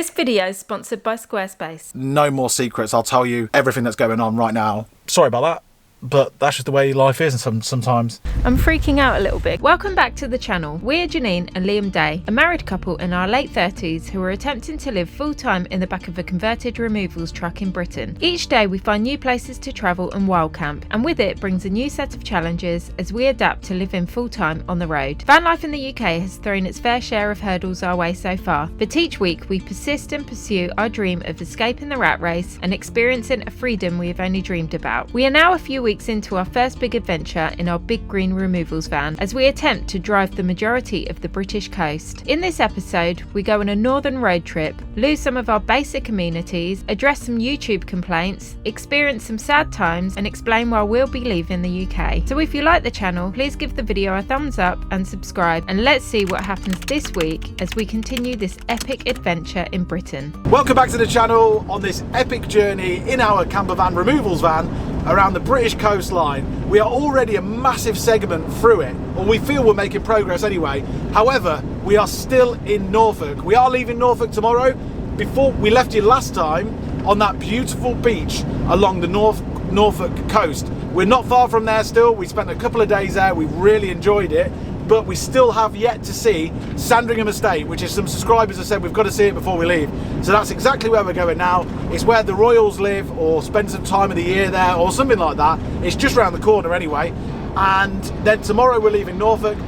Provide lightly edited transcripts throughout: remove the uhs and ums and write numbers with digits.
This video is sponsored by Squarespace. No more secrets. I'll tell you everything that's going on right now. Sorry about that, but that's just the way life is sometimes. I'm freaking out a little bit. Welcome back to the channel. We're Janine and Liam Day, a married couple in our late 30s who are attempting to live full-time in the back of a converted removals truck in Britain. Each day we find new places to travel and wild camp, and with it brings a new set of challenges as we adapt to living full-time on the road. Van life in the UK has thrown its fair share of hurdles our way so far, but each week we persist and pursue our dream of escaping the rat race and experiencing a freedom we have only dreamed about. We are now a few weeks into our first big adventure in our big green removals van as we attempt to drive the majority of the British coast. In this episode, we go on a northern road trip, lose some of our basic amenities, address some YouTube complaints, experience some sad times, and explain why we'll be leaving the UK. So if you like the channel, please give the video a thumbs up and subscribe, and let's see what happens this week as we continue this epic adventure in Britain. Welcome back to the channel on this epic journey in our campervan removals van around the British coastline. We are already a massive segment through it, or we feel we're making progress anyway. However, we are still in Norfolk. We are leaving Norfolk tomorrow. Before we left you last time on that beautiful beach along the Norfolk coast. We're not far from there still. We spent a couple of days there. We really enjoyed it. But we still have yet to see Sandringham Estate, which is some subscribers have said we've got to see it before we leave. So that's exactly where we're going now. It's where the royals live, or spend some time of the year there, or something like that. It's just around the corner anyway. And then tomorrow we're leaving Norfolk.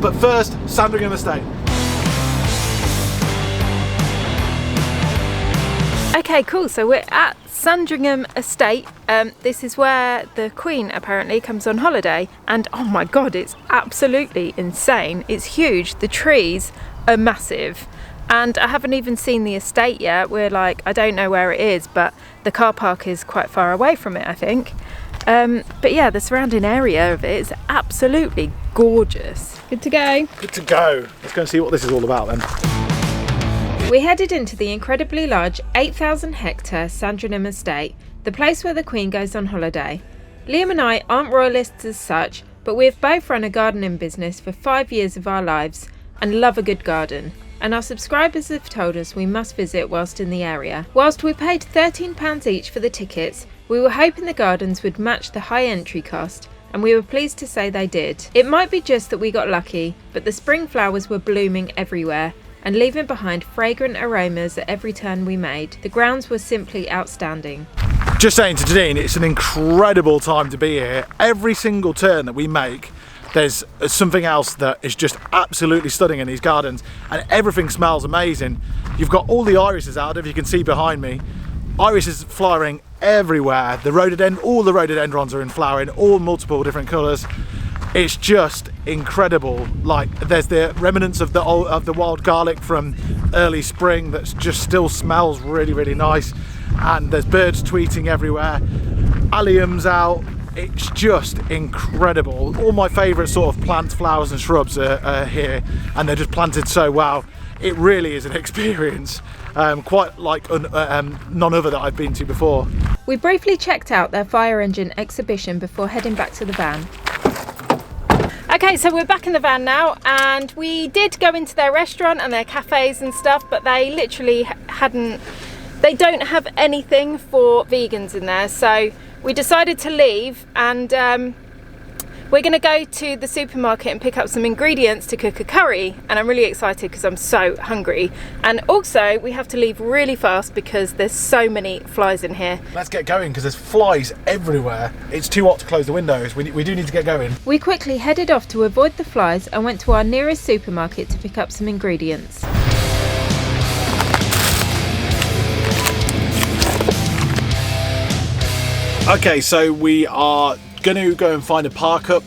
But first, Sandringham Estate. Okay, cool. So we're at Sandringham Estate. This is where the Queen apparently comes on holiday, and oh my god, it's absolutely insane. It's huge. The trees are massive, and I haven't even seen the estate yet. We're like, I don't know where it is, but the car park is quite far away from it, I think. But yeah, the surrounding area of it is absolutely gorgeous. Good to go. Good to go. Let's go and see what this is all about then. We headed into the incredibly large 8,000 hectare Sandringham Estate, the place where the Queen goes on holiday. Liam and I aren't royalists as such, but we have both run a gardening business for 5 years of our lives and love a good garden, and our subscribers have told us we must visit whilst in the area. Whilst we paid £13 each for the tickets, we were hoping the gardens would match the high entry cost, and we were pleased to say they did. It might be just that we got lucky, but the spring flowers were blooming everywhere, and leaving behind fragrant aromas at every turn we made. The grounds were simply outstanding. Just saying to Janine, it's an incredible time to be here. Every single turn that we make, there's something else that is just absolutely stunning in these gardens, and everything smells amazing. You've got all the irises out, if you can see behind me. Irises flowering everywhere. All the rhododendrons are in flower in all multiple different colours. It's just incredible. Like, there's the remnants of the wild garlic from early spring that just still smells really, really nice. And there's birds tweeting everywhere. Alliums out. It's just incredible. All my favourite sort of plants, flowers and shrubs are here, and they're just planted so well. It really is an experience, quite like none other that I've been to before. We briefly checked out their fire engine exhibition before heading back to the van. Okay, so we're back in the van now, and we did go into their restaurant and their cafes and stuff, but they literally they don't have anything for vegans in there, so we decided to leave, and we're going to go to the supermarket and pick up some ingredients to cook a curry, and I'm really excited because I'm so hungry. And also we have to leave really fast because there's so many flies in here. Let's get going because there's flies everywhere. It's too hot to close the windows. We do need to get going. We quickly headed off to avoid the flies and went to our nearest supermarket to pick up some ingredients. Okay, so we are going to go and find a park up.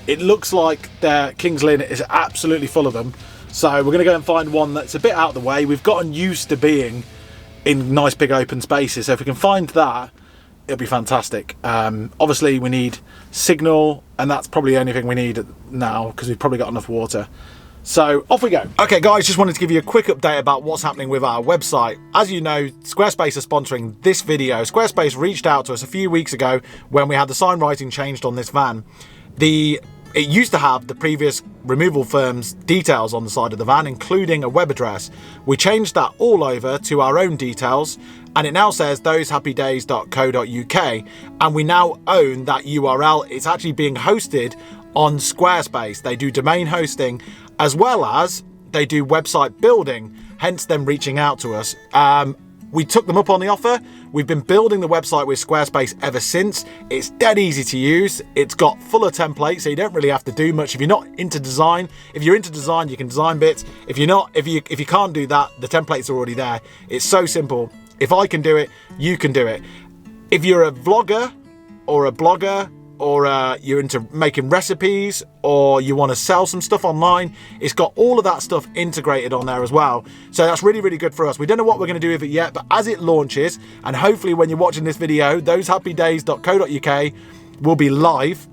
It looks like their King's Lynn is absolutely full of them, so we're going to go and find one that's a bit out of the way. We've gotten used to being in nice big open spaces, so if we can find that, it'll be fantastic. Obviously we need signal, and that's probably the only thing we need now because we've probably got enough water. So off we go. Okay guys, just wanted to give you a quick update about what's happening with our website. As you know, Squarespace are sponsoring this video. Squarespace reached out to us a few weeks ago when we had the sign writing changed on this van. The It used to have the previous removal firm's details on the side of the van, including a web address. We changed that all over to our own details, and it now says thosehappydays.co.uk, and we now own that URL. It's actually being hosted on Squarespace. They do domain hosting as well as they do website building, hence them reaching out to us. We took them up on the offer. We've been building the website with Squarespace ever since. It's dead easy to use. It's got full of templates, so you don't really have to do much. If you're not into design, if you're into design, you can design bits. If you're not, if you can't do that, the templates are already there. It's so simple. If I can do it, you can do it. If you're a vlogger or a blogger, or you're into making recipes, or you want to sell some stuff online, it's got all of that stuff integrated on there as well. So that's really, really good for us. We don't know what we're going to do with it yet, but as it launches, and hopefully when you're watching this video, thosehappydays.co.uk will be live.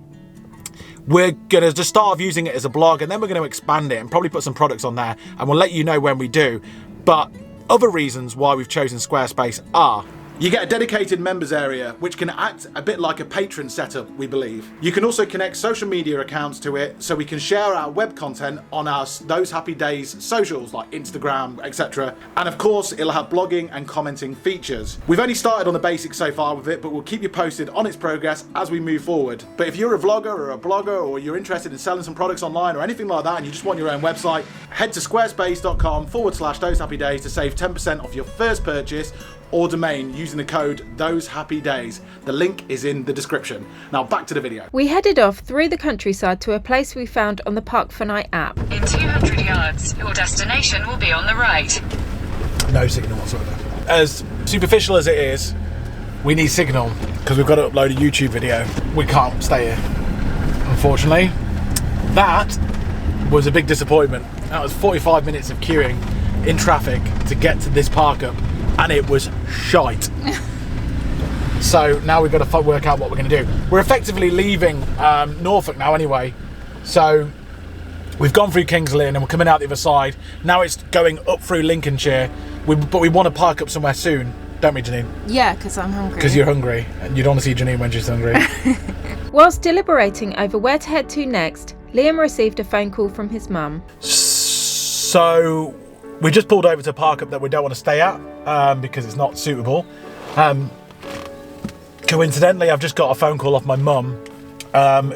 We're going to just start off using it as a blog, and then we're going to expand it and probably put some products on there, and we'll let you know when we do. But other reasons why we've chosen Squarespace are: you get a dedicated members area, which can act a bit like a patron setup, we believe. You can also connect social media accounts to it, so we can share our web content on our Those Happy Days socials, like Instagram, etc. And of course, it'll have blogging and commenting features. We've only started on the basics so far with it, but we'll keep you posted on its progress as we move forward. But if you're a vlogger or a blogger, or you're interested in selling some products online or anything like that, and you just want your own website, head to squarespace.com/Those Happy Days to save 10% off your first purchase or domain using the code Those Happy Days. The link is in the description. Now back to the video. We headed off through the countryside to a place we found on the Park for Night app. In 200 yards, your destination will be on the right. No signal whatsoever. As superficial as it is, we need signal because we've got to upload a YouTube video. We can't stay here, unfortunately. That was a big disappointment. That was 45 minutes of queuing in traffic to get to this park up, and it was shite. So now we've got to work out what we're going to do. We're effectively leaving Norfolk now anyway. So we've gone through Kings Lynn and we're coming out the other side. Now it's going up through Lincolnshire. But we want to park up somewhere soon, don't we, Janine? Yeah, because I'm hungry. Because you're hungry, and you don't want to see Janine when she's hungry. Whilst deliberating over where to head to next, Liam received a phone call from his mum. So we just pulled over to a park up that we don't want to stay at because it's not suitable. Coincidentally, I've just got a phone call off my mum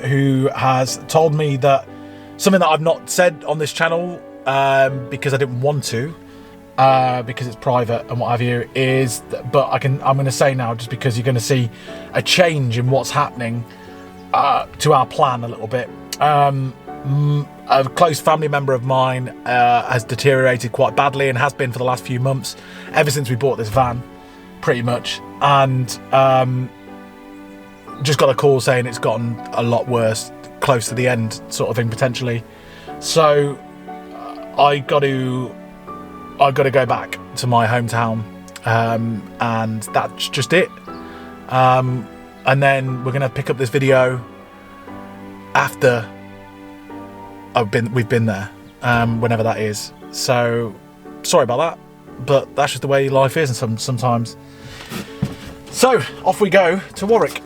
who has told me that something that I've not said on this channel because I didn't want to, because it's private and what have you, is that, but I'm going to say now just because you're going to see a change in what's happening to our plan a little bit. A close family member of mine has deteriorated quite badly and has been for the last few months, ever since we bought this van, pretty much. And just got a call saying it's gotten a lot worse, close to the end sort of thing, potentially. So I got to go back to my hometown, and that's just it. And then we're going to pick up this video after we've been there, whenever that is. So sorry about that, but that's just the way life is, and sometimes. So off we go to Warwick.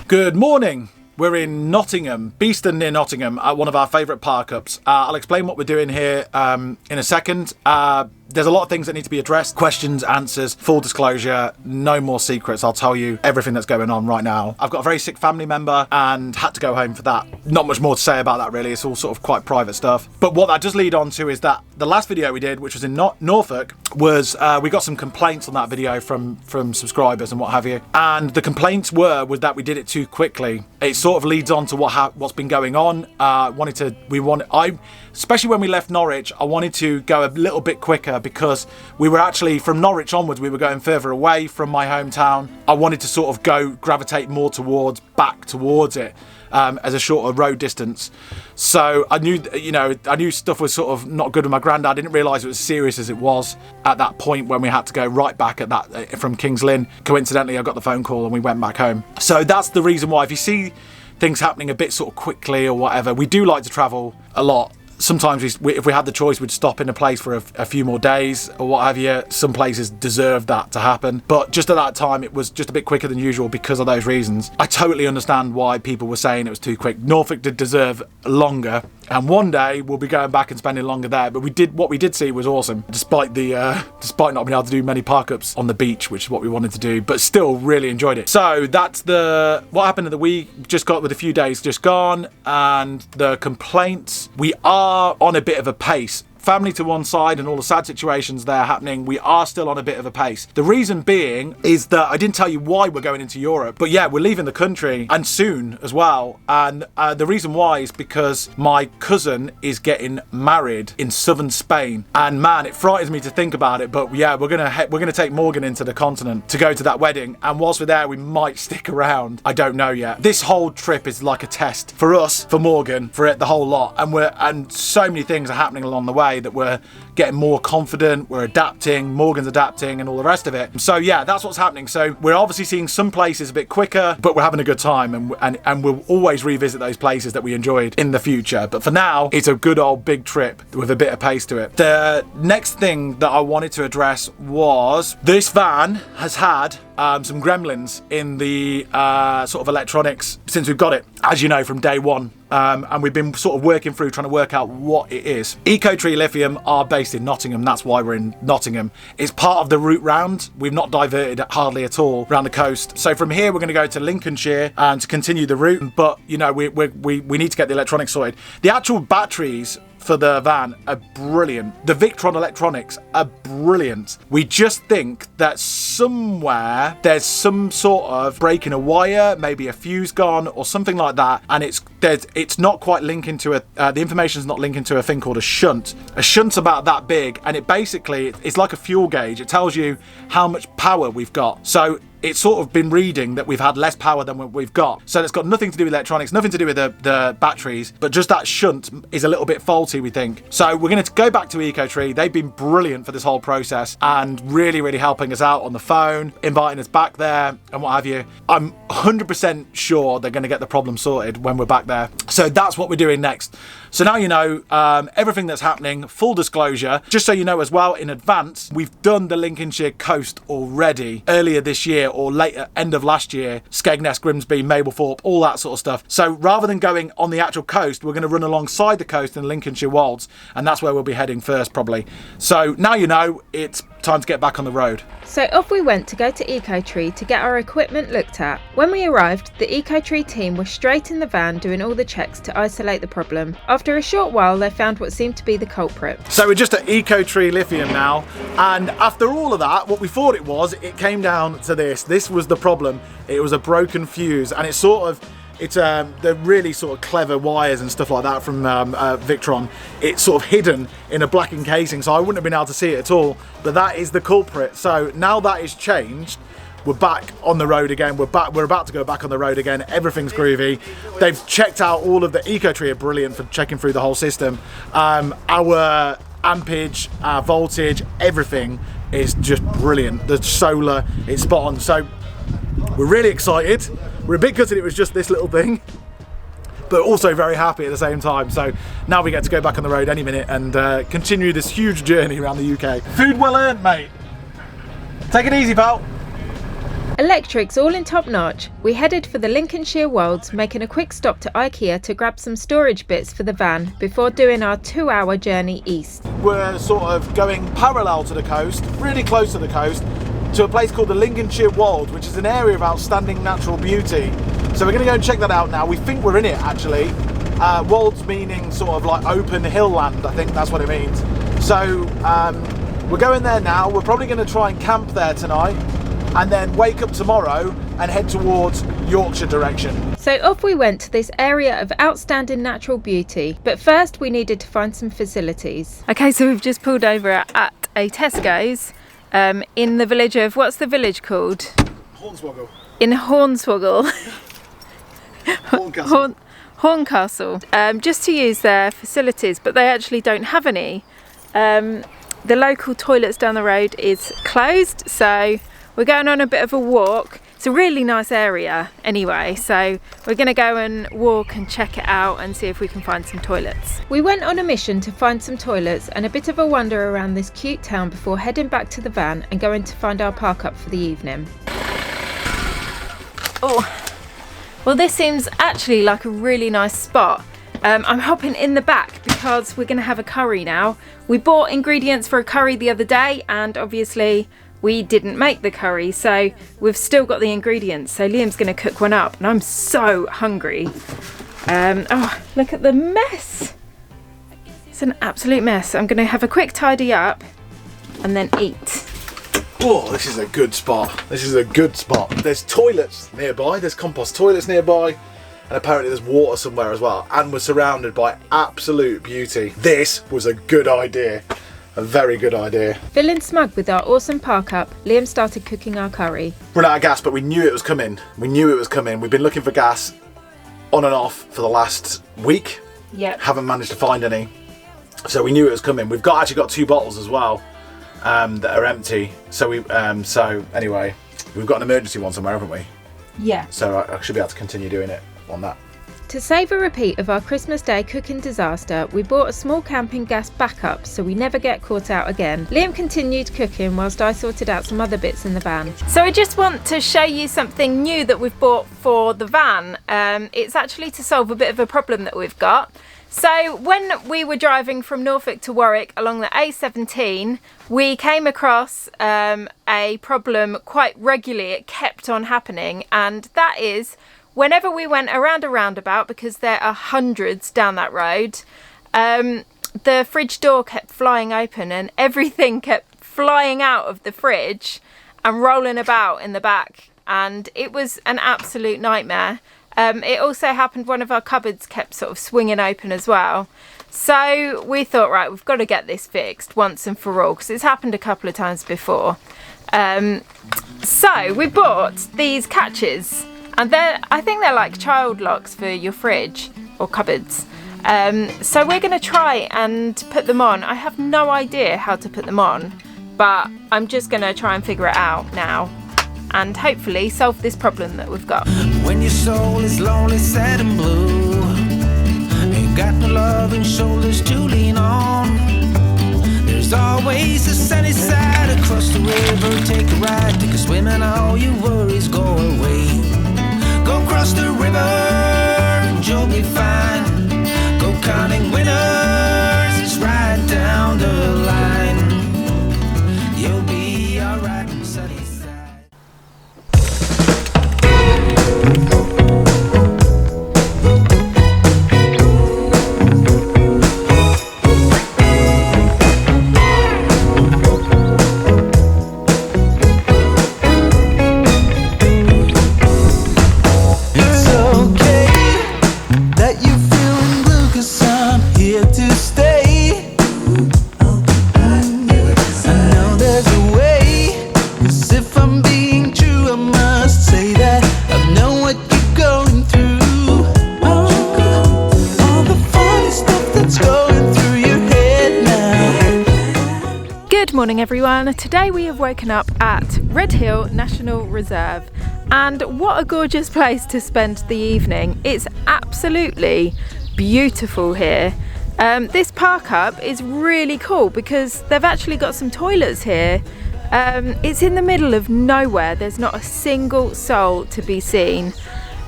Good morning. We're in Nottingham, Beeston near Nottingham, at one of our favourite park ups. I'll explain what we're doing here in a second. There's a lot of things that need to be addressed. Questions, answers, full disclosure, no more secrets. I'll tell you everything that's going on right now. I've got a very sick family member and had to go home for that. Not much more to say about that really. It's all sort of quite private stuff. But what that does lead on to is that the last video we did, which was in Norfolk, was we got some complaints on that video from subscribers and what have you. And the complaints was that we did it too quickly. It sort of leads on to what's been going on. Especially when we left Norwich, I wanted to go a little bit quicker because we were actually, from Norwich onwards, we were going further away from my hometown. I wanted to sort of gravitate more back towards it as a shorter road distance. So I knew stuff was sort of not good with my granddad. I didn't realise it was as serious as it was at that point when we had to go right back from King's Lynn. Coincidentally, I got the phone call and we went back home. So that's the reason why, if you see things happening a bit sort of quickly or whatever, we do like to travel a lot. Sometimes if we had the choice, we'd stop in a place for a few more days or what have you. Some places deserve that to happen, but just at that time it was just a bit quicker than usual because of those reasons. I totally understand why people were saying it was too quick. Norfolk did deserve longer, and one day we'll be going back and spending longer there. But what we did see was awesome, despite not being able to do many park-ups on the beach, which is what we wanted to do, but still really enjoyed it. So that's what happened in the week just got with a few days just gone. And the complaints, we are on a bit of a pace. Family to one side and all the sad situations there happening, we are still on a bit of a pace. The reason being is that I didn't tell you why we're going into Europe, but yeah, we're leaving the country, and soon as well. And the reason why is because my cousin is getting married in southern Spain, and man, it frightens me to think about it. But yeah, we're gonna take Morgan into the continent to go to that wedding, and whilst we're there, we might stick around. I don't know yet. This whole trip is like a test for us, for Morgan, for it, the whole lot, and so many things are happening along the way that we're getting more confident, we're adapting, Morgan's adapting, and all the rest of it. So yeah, that's what's happening. So we're obviously seeing some places a bit quicker, but we're having a good time, and we'll always revisit those places that we enjoyed in the future. But for now, it's a good old big trip with a bit of pace to it. The next thing that I wanted to address was this van has had some gremlins in the sort of electronics since we've got it, as you know, from day one. And we've been sort of working through trying to work out what it is. EcoTree Lithium are based in Nottingham. That's why we're in Nottingham. It's part of the route round. We've not diverted hardly at all around the coast. So from here, we're going to go to Lincolnshire and to continue the route. But, you know, we need to get the electronics sorted. The actual batteries for the van are brilliant. The Victron electronics are brilliant. We just think that somewhere there's some sort of break in a wire, maybe a fuse gone or something like that, and it's not quite linking to the information's not linking to a thing called a shunt. A shunt's about that big, and it's like a fuel gauge. It tells you how much power we've got. So it's sort of been reading that we've had less power than we've got. So it's got nothing to do with electronics, nothing to do with the batteries, but just that shunt is a little bit faulty, we think. So we're going to go back to EcoTree. They've been brilliant for this whole process and really, really helping us out on the phone, inviting us back there and what have you. I'm 100% sure they're going to get the problem sorted when we're back there. So that's what we're doing next. So now you know everything that's happening. Full disclosure, just so you know as well in advance, we've done the Lincolnshire coast already earlier this year or later, end of last year. Skegness, Grimsby, Mablethorpe, all that sort of stuff. So rather than going on the actual coast, we're going to run alongside the coast in the Lincolnshire Wolds, and that's where we'll be heading first probably. So now you know, it's time to get back on the road. So off we went to go to EcoTree to get our equipment looked at. When we arrived, the EcoTree team were straight in the van doing all the checks to isolate the problem. After a short while, they found what seemed to be the culprit. So we're just at EcoTree Lithium now, and after all of that, what we thought it came down to this. This was the problem. It was a broken fuse, and they're really sort of clever wires and stuff like that from Victron. It's sort of hidden in a blackened casing, so I wouldn't have been able to see it at all, but that is the culprit. So now that is changed, we're back on the road again. We're about to go back on the road again. Everything's groovy. They've checked out all of the EcoTree are brilliant for checking through the whole system. Our ampage, our voltage, everything is just brilliant. The solar, it's spot on. So we're really excited. We're a bit gutted it was just this little thing, but also very happy at the same time. So now we get to go back on the road any minute and continue this huge journey around the UK. Food well earned, mate. Take it easy, pal. Electrics all in top notch, we headed for the Lincolnshire Wolds, making a quick stop to IKEA to grab some storage bits for the van before doing our 2-hour journey east. We're sort of going parallel to the coast, really close to the coast, to a place called the Lincolnshire Wolds, which is an area of outstanding natural beauty. So we're going to go and check that out now. We think we're in it actually. Wolds meaning sort of like open hill land, I think that's what it means. So we're going there now. We're probably going to try and camp there tonight and then wake up tomorrow and head towards Yorkshire direction. So off we went to this area of outstanding natural beauty, but first we needed to find some facilities. Okay, so we've just pulled over at a Tesco's in the village of, what's the village called? Hornswoggle. In Hornswoggle. Horncastle. Horncastle, just to use their facilities, but they actually don't have any. The local toilets down the road is closed, so we're going on a bit of a walk. It's a really nice area anyway, so we're going to go and walk and check it out and see if we can find some toilets. We went on a mission to find some toilets and a bit of a wander around this cute town before heading back to the van and going to find our park up for the evening. Oh, well, this seems actually like a really nice spot. I'm hopping in the back because we're going to have a curry now. We bought ingredients for a curry the other day and obviously we didn't make the curry, so we've still got the ingredients. So Liam's going to cook one up and I'm so hungry. Oh, look at the mess. It's an absolute mess. I'm going to have a quick tidy up and then eat. Oh, this is a good spot. This is a good spot. There's toilets nearby. There's compost toilets nearby. And apparently there's water somewhere as well. And we're surrounded by absolute beauty. This was a good idea. A very good idea. Feeling smug with our awesome park up, Liam started cooking our curry. Run out of gas, but we knew it was coming. We knew it was coming. We've been looking for gas on and off for the last week. Yep. Haven't managed to find any. So we knew it was coming. We've actually got 2 bottles as well that are empty. So anyway, we've got an emergency one somewhere, haven't we? Yeah. So I should be able to continue doing it on that. To save a repeat of our Christmas Day cooking disaster, we bought a small camping gas backup so we never get caught out again. Liam continued cooking whilst I sorted out some other bits in the van. So I just want to show you something new that we've bought for the van. It's actually to solve a bit of a problem that we've got. So when we were driving from Norfolk to Warwick along the A17, we came across a problem quite regularly. It kept on happening, and that is whenever we went around a roundabout, because there are hundreds down that road, the fridge door kept flying open and everything kept flying out of the fridge and rolling about in the back, and it was an absolute nightmare. It also happened, one of our cupboards kept sort of swinging open as well. So we thought, right, we've got to get this fixed once and for all, because it's happened a couple of times before. So we bought these catches, and I think they're like child locks for your fridge or cupboards. So we're going to try and put them on. I have no idea how to put them on, but I'm just going to try and figure it out now and hopefully solve this problem that we've got. When your soul is lonely, sad and blue, ain't got no love and shoulders to lean on, there's always a sunny side across the river. Take a ride, take a swim, and all your worries go away. Go across the river and you'll be fine. Go counting winners, it's right down the line. You'll be alright on the sunny side. Morning everyone. Today we have woken up at Red Hill National Reserve, and what a gorgeous place to spend the evening. It's absolutely beautiful here. This park up is really cool because they've actually got some toilets here. It's in the middle of nowhere. There's not a single soul to be seen,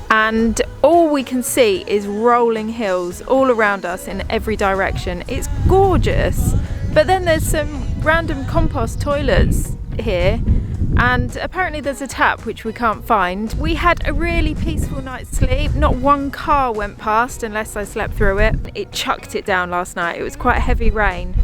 and all we can see is rolling hills all around us in every direction. It's gorgeous. But then there's some random compost toilets here, and apparently there's a tap which we can't find. We had a really peaceful night's sleep. Not one car went past unless I slept through it. It chucked it down last night. It was quite a heavy rain.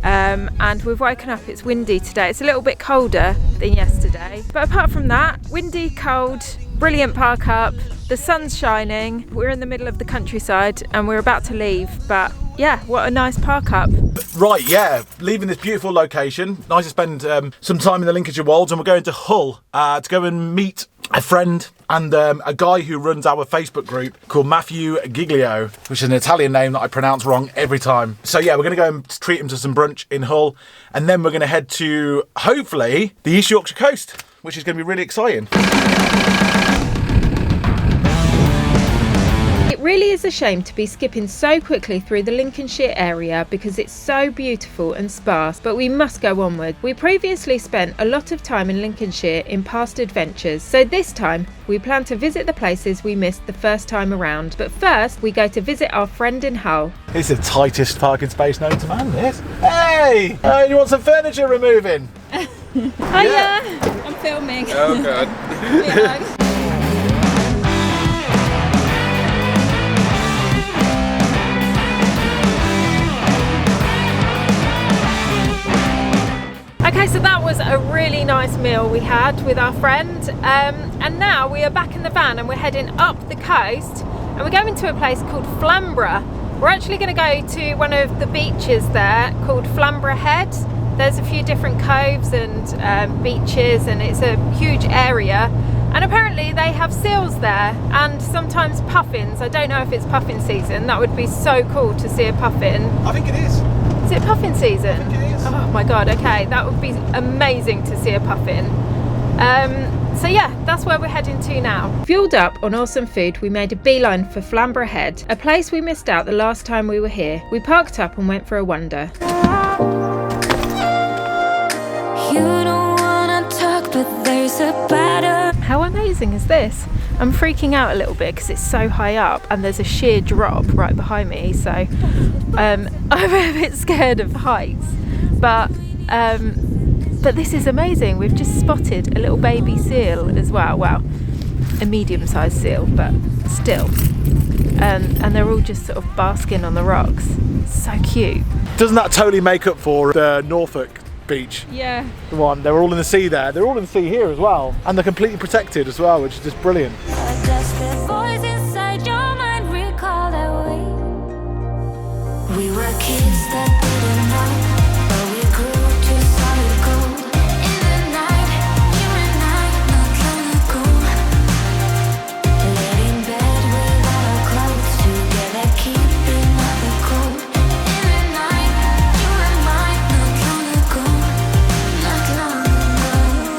and we've woken up, it's windy today. It's a little bit colder than yesterday, but apart from that, windy, cold, brilliant park up, the sun's shining, we're in the middle of the countryside and we're about to leave, but yeah, what a nice park up. Right, yeah, leaving this beautiful location. Nice to spend some time in the Lincolnshire Wolds, and we're going to Hull to go and meet a friend and a guy who runs our Facebook group called Matthew Giglio, which is an Italian name that I pronounce wrong every time. So yeah, we're going to go and treat him to some brunch in Hull, and then we're going to head to, hopefully, the East Yorkshire coast, which is going to be really exciting. It really is a shame to be skipping so quickly through the Lincolnshire area because it's so beautiful and sparse, but we must go onward. We previously spent a lot of time in Lincolnshire in past adventures, so this time we plan to visit the places we missed the first time around. But first we go to visit our friend in Hull. It's the tightest parking space known to man, this. Hey! You want some furniture removing? Hiya! I'm filming. Oh god. Yeah. Okay, so that was a really nice meal we had with our friend, and now we are back in the van and we're heading up the coast, and we're going to a place called Flamborough. We're actually going to go to one of the beaches there called Flamborough Head. There's a few different coves and beaches, and it's a huge area, and apparently they have seals there and sometimes puffins. I don't know if it's puffin season. That would be so cool to see a puffin. I think it is. Is it puffin season? I think it is. Oh my god, okay, that would be amazing to see a puffin. So yeah, that's where we're heading to now. Fueled up on awesome food, we made a beeline for Flamborough Head, a place we missed out the last time we were here. We parked up and went for a wander. You don't wanna talk, but there's a pattern. How amazing is this? I'm freaking out a little bit because it's so high up and there's a sheer drop right behind me, so I'm a bit scared of heights, but this is amazing. We've just spotted a little baby seal as well, a medium-sized seal, but still, and they're all just sort of basking on the rocks. So cute. Doesn't that totally make up for the Norfolk beach? Yeah. The one, they were all in the sea there. They're all in the sea here as well, and they're completely protected as well, which is just brilliant. Just the voice inside your mind recall that way. We were kids that didn't know, but we grew to solid gold. In the night, you and I, not long ago, laid in bed with our clothes together, keeping out the cold. In the night, you and I, not long ago, not long ago.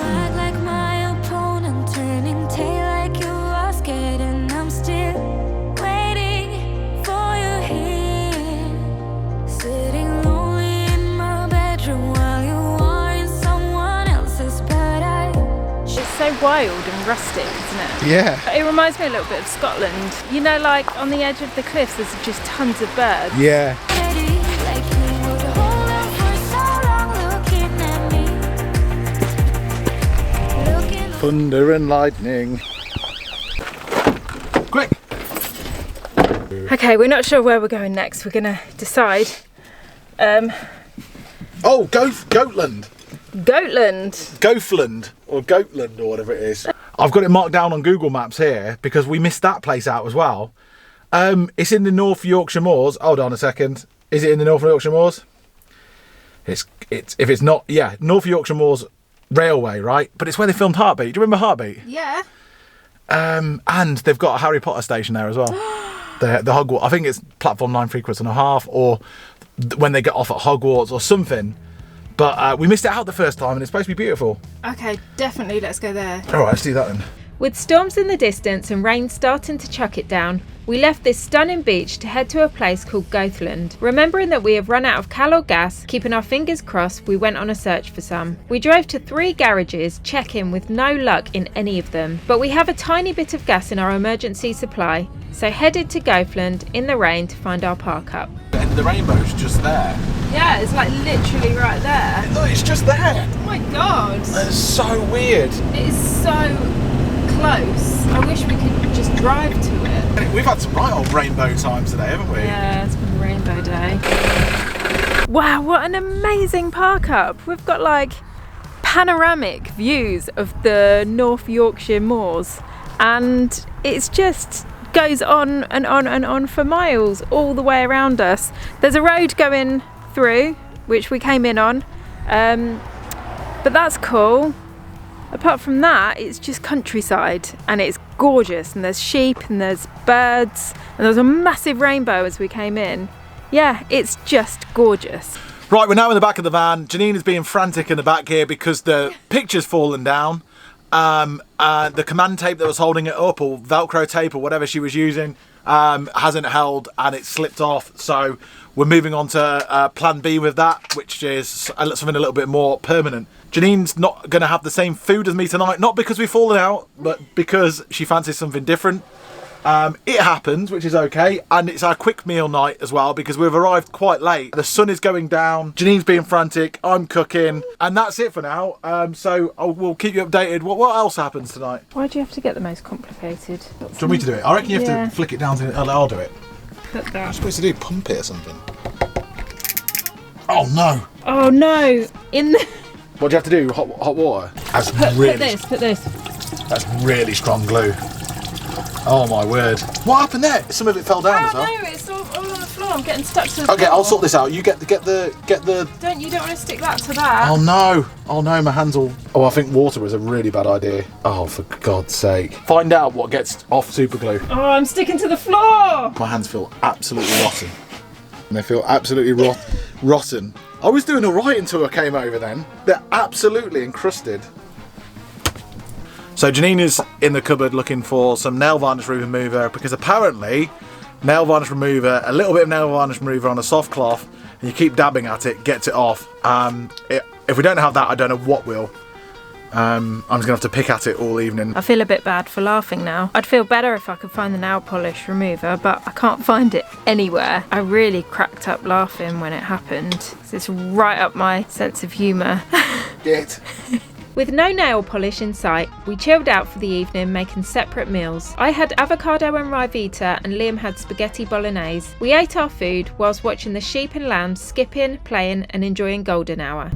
Act like my opponent, turning tail like you are scared, and I'm still waiting for you here. Sitting lonely in my bedroom while you are in someone else's paradise. It's so wild and rustic, isn't it? Yeah. It reminds me a little bit of Scotland. You know, like on the edge of the cliffs, there's just tons of birds. Yeah. Like you would hold on for so long, looking at me. Thunder and lightning. Quick. Okay, we're not sure where we're going next. We're gonna decide. Oh, Goathland. Goathland. Or Goatland or whatever it is. I've got it marked down on Google Maps here because we missed that place out as well. It's in the North Yorkshire Moors. Hold on a second. Is it in the North Yorkshire Moors? It's if it's not, yeah, North Yorkshire Moors Railway, right? But it's where they filmed Heartbeat. Do you remember Heartbeat? Yeah. And they've got a Harry Potter station there as well. the Hogwarts. I think it's platform 9 3/4 or when they get off at Hogwarts or something. But we missed it out the first time, and it's supposed to be beautiful. Okay, definitely let's go there. All right, let's do that then. With storms in the distance and rain starting to chuck it down, we left this stunning beach to head to a place called Goathland. Remembering that we have run out of cal or gas, keeping our fingers crossed, we went on a search for some. We drove to 3 garages, checking with no luck in any of them, but we have a tiny bit of gas in our emergency supply, so headed to Goathland in the rain to find our park up. The end of the rainbow's just there. Yeah, it's like literally right there. Look, it's just there. Oh my god. It's so weird. It is so close. I wish we could just drive to it. We've had some right old rainbow times today, haven't we? Yeah, it's been a rainbow day. Wow, what an amazing park up. We've got like panoramic views of the North Yorkshire moors, and it's just goes on and on and on for miles all the way around us. There's a road going through which we came in on, but that's cool. Apart from that, it's just countryside and it's gorgeous, and there's sheep and there's birds and there's a massive rainbow as we came in. Yeah, it's just gorgeous. Right, we're now in the back of the van. Janine is being frantic in the back here because the picture's fallen down. The command tape that was holding it up, or Velcro tape or whatever she was using, hasn't held and it slipped off. So we're moving on to plan B with that, which is something a little bit more permanent. Janine's not going to have the same food as me tonight, not because we've fallen out, but because she fancies something different. It happens, which is okay, and it's our quick meal night as well because we've arrived quite late. The sun is going down, Janine's being frantic, I'm cooking, and that's it for now. So we'll keep you updated. What else happens tonight? Why do you have to get the most complicated? Do you want me to do it? I reckon you have to flick it down to I'll do it. Put that. You're supposed to do pump it or something. Oh no! Oh no! In the... What do you have to do? Hot water? Put this. That's really strong glue. Oh my word. What happened there? Some of it fell down as well. No, it's all on the floor. I'm getting stuck to the floor. Okay, I'll sort this out. You get the You don't want to stick that to that. Oh no, my hands all... Oh, I think water was a really bad idea. Oh, for God's sake. Find out what gets off super glue. Oh, I'm sticking to the floor. My hands feel absolutely rotten. And they feel absolutely rotten. I was doing all right until I came over then. They're absolutely encrusted. So Janine is in the cupboard looking for some nail varnish remover because apparently nail varnish remover, a little bit of nail varnish remover on a soft cloth, and you keep dabbing at it, gets it off. If we don't have that, I don't know what will. I'm just going to have to pick at it all evening. I feel a bit bad for laughing now. I'd feel better if I could find the nail polish remover, but I can't find it anywhere. I really cracked up laughing when it happened. It's right up my sense of humour. Get. With no nail polish in sight, we chilled out for the evening making separate meals. I had avocado and rivita and Liam had spaghetti bolognese. We ate our food whilst watching the sheep and lambs skipping, playing and enjoying golden hour.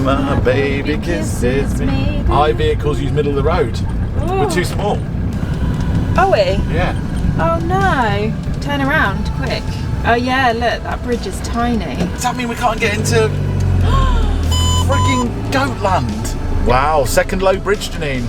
My baby kisses me. Our vehicles use middle of the road. Ooh. We're too small. Are we? Yeah. Oh no. Turn around, quick. Oh yeah, look, that bridge is tiny. Does that mean we can't get into frigging Goathland? Wow, second low bridge, Janine.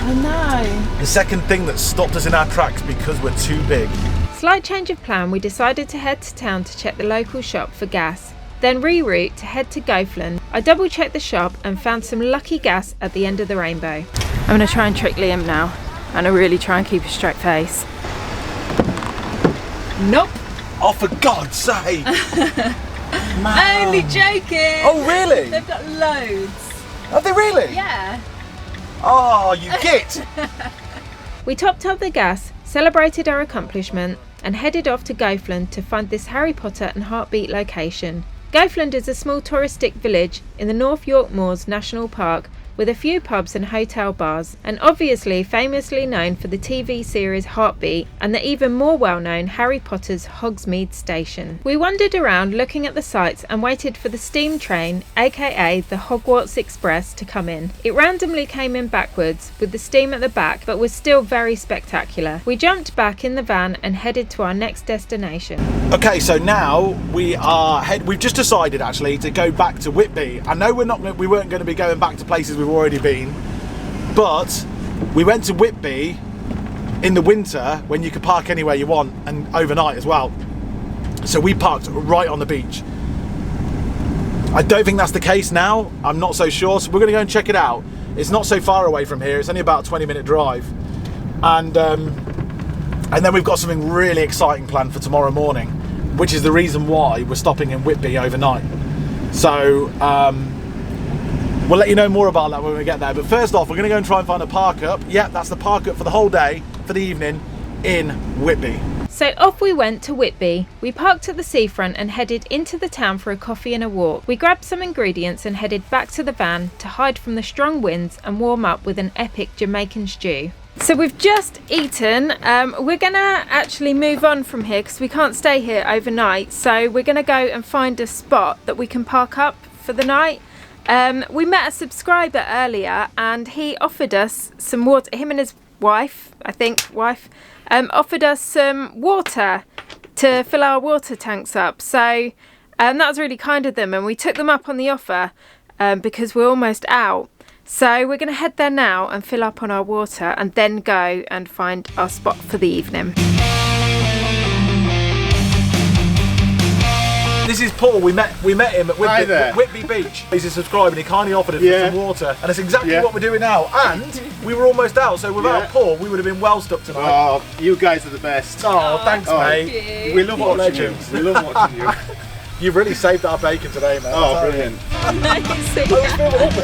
I know. The second thing that stopped us in our tracks because we're too big. Slight change of plan, we decided to head to town to check the local shop for gas. Then reroute to head to Goathland. I double checked the shop and found some lucky gas at the end of the rainbow. I'm going to try and trick Liam now, and I really try and keep a straight face. Nope. Oh, for God's sake! Man. Only joking. Oh, really? They've got loads. Have they really? Yeah. Oh, you git! We topped up the gas, celebrated our accomplishment, and headed off to Goathland to find this Harry Potter and Heartbeat location. Goathland is a small touristic village in the North York Moors National Park with a few pubs and hotel bars, and obviously famously known for the TV series Heartbeat and the even more well-known Harry Potter's Hogsmeade Station. We wandered around looking at the sights and waited for the steam train, aka the Hogwarts Express, to come in. It randomly came in backwards with the steam at the back, but was still very spectacular. We jumped back in the van and headed to our next destination. Okay, so now we've just decided actually to go back to Whitby. I know we weren't going to be going back to places we've already been, but we went to Whitby in the winter when you could park anywhere you want and overnight as well. So we parked right on the beach. I don't think that's the case now. I'm not so sure, so we're going to go and check it out. It's not so far away from here. It's only about a 20-minute drive, and then we've got something really exciting planned for tomorrow morning, which is the reason why we're stopping in Whitby overnight. So we'll let you know more about that when we get there. But first off, we're going to go and try and find a park up. Yep, that's the park up for the whole day, for the evening, in Whitby. So off we went to Whitby. We parked at the seafront and headed into the town for a coffee and a walk. We grabbed some ingredients and headed back to the van to hide from the strong winds and warm up with an epic Jamaican stew. So we've just eaten. We're gonna actually move on from here because we can't stay here overnight. So we're gonna go and find a spot that we can park up for the night. We met a subscriber earlier and he offered us some water. Him and his wife, offered us some water to fill our water tanks up. So that was really kind of them, and we took them up on the offer because we're almost out. So we're going to head there now and fill up on our water and then go and find our spot for the evening. This is Paul. We met him at Whitby Beach. He's a subscriber and he kindly offered us some water, and it's exactly what we're doing now. And we were almost out, so without Paul, we would have been well stuck tonight. Oh, you guys are the best. Oh, thanks, mate. We love watching you. We love watching you. You've really saved our bacon today, mate. Oh, brilliant.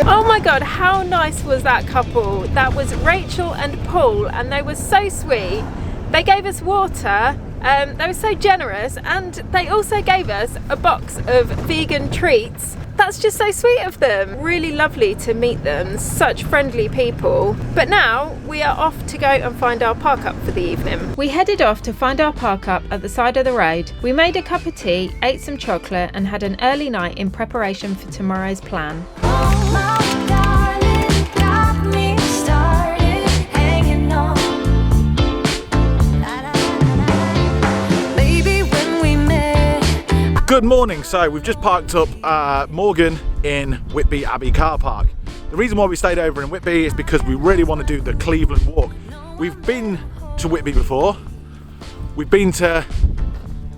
Oh my god, how nice was that couple? That was Rachel and Paul, and they were so sweet. They gave us water. They were so generous, and they also gave us a box of vegan treats. That's just so sweet of them. Really lovely to meet them, such friendly people. But now we are off to go and find our park up for the evening. We headed off to find our park up at the side of the road. We made a cup of tea, ate some chocolate and had an early night in preparation for tomorrow's plan. Oh my darling, got me started hanging on. Baby, when we met. Good morning. So we've just parked up Morgan in Whitby Abbey car park. The reason why we stayed over in Whitby is because we really want to do the Cleveland walk. We've been to Whitby before. We've been to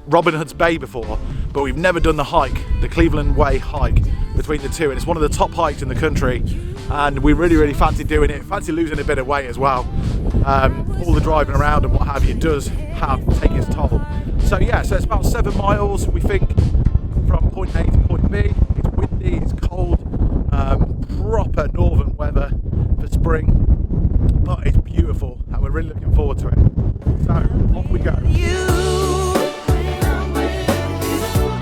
Robin Hood's Bay before, but we've never done the hike, the Cleveland Way hike between the two, and it's one of the top hikes in the country, and we really fancy doing it, fancy losing a bit of weight as well. All the driving around and what have you does take its toll. So yeah, so it's about 7 miles, we think, from point A to point B. It's windy, it's cold, proper northern weather for spring, but it's beautiful and we're really looking forward to it. So off we go.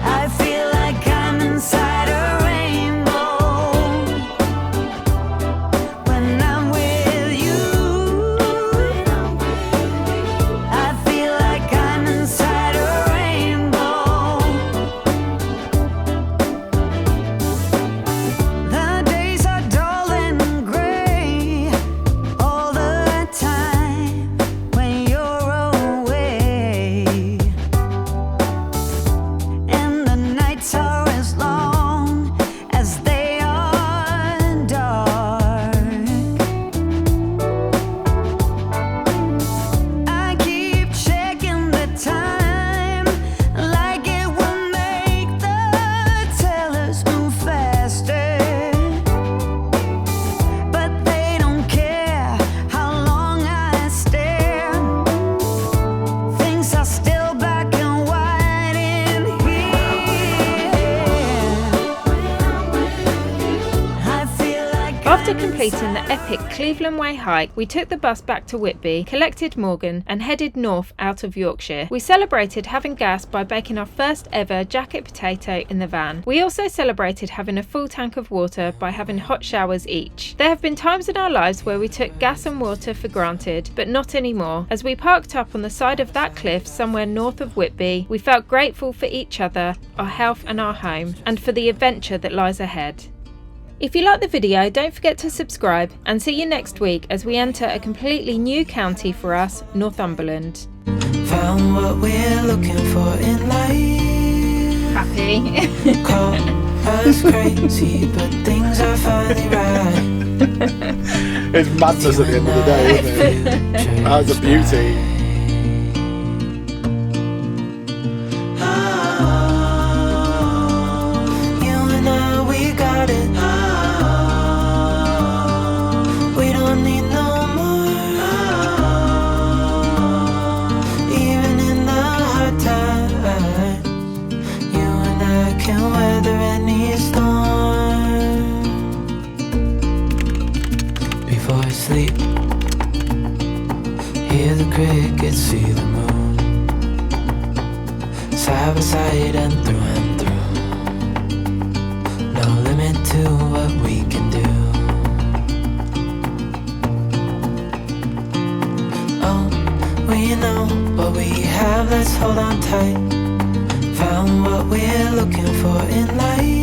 I feel like I'm inside a rainbow when I'm with you. I feel like I'm inside a rainbow. The days are dull and gray all the time when you're away. And the nights are as long as they are dark. I keep checking the time like it will make the tellers move faster. But they don't care how long I stare. Things are still black and white in here. I feel like After completing the epic Cleveland Way hike, we took the bus back to Whitby, collected Morgan and headed north out of Yorkshire. We celebrated having gas by baking our first ever jacket potato in the van. We also celebrated having a full tank of water by having hot showers each. There have been times in our lives where we took gas and water for granted, but not anymore. As we parked up on the side of that cliff somewhere north of Whitby, we felt grateful for each other, our health and our home, and for the adventure that lies ahead. If you like the video, don't forget to subscribe and see you next week as we enter a completely new county for us, Northumberland. Found what we're looking for in life. Happy? Call us crazy, but things are finally right. It's madness at the end of the day, isn't it? That's a beauty. You and I could see the moon, side by side and through. No limit to what we can do. Oh, we know what we have, let's hold on tight. Found what we're looking for in life.